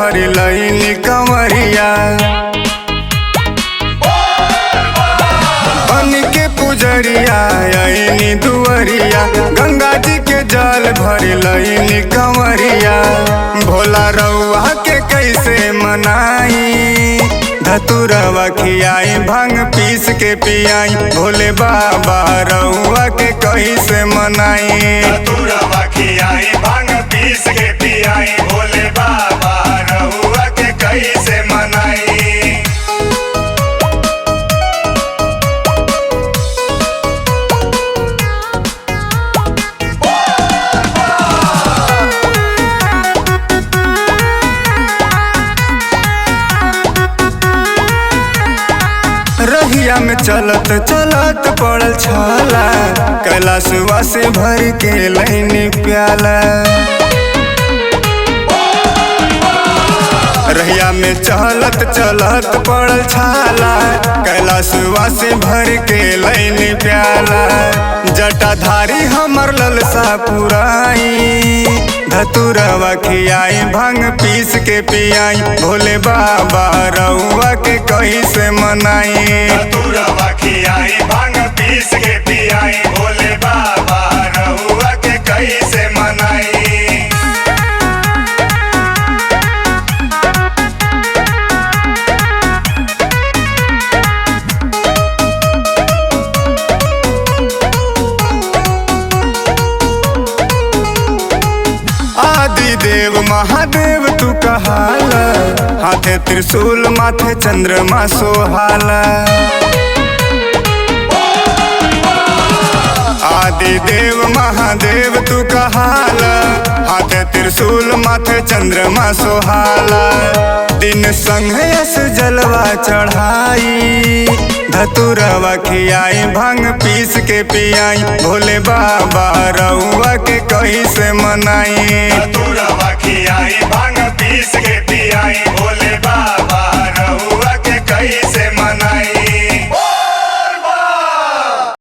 भर लईनी कंवरिया। बन के पुजरिया आईनी दुअरिया, गंगा जी के जल भर लईनी कंवरिया। भोला रउआ के कैसे मनाई, धतुरवा खियाई भांग पीस के पियाई। भोले बाबा रउआ के कैसे मनाई, धतुरवा खियाई भांग पीस के पियाई। भोले बाबा रउआ के कैसे मनाई। रहिया में चलत चलत पड़ल छाला, कैलाशवा से भर के लईनी प्याला। रहिया में चलत चलत पड़ल छाला, कैलाशवा से भर के लईनी प्याला। जटाधारी हमर ललसा पुराई, धतुरवा खियाई भांग पीस के पियाई। भोले बाबा रउआ के कैसे मनाई, धतुरवा खियाई भांग पीस के पियाई। भोले बाबा रउआ के कैसे मनाई। आदि देव महादेव तू कहाला, हाथे त्रिशूल माथे चंद्रमा सोहाला। आदि देव महादेव तू कहाला, हाथे त्रिशूल माथे चंद्रमा सोहाला। दिन संघयस जलवा चढ़ाई, धतुरवा खियाई भांग पीस के पियाई। भोले बाबा रउआ के कैसे मनाई,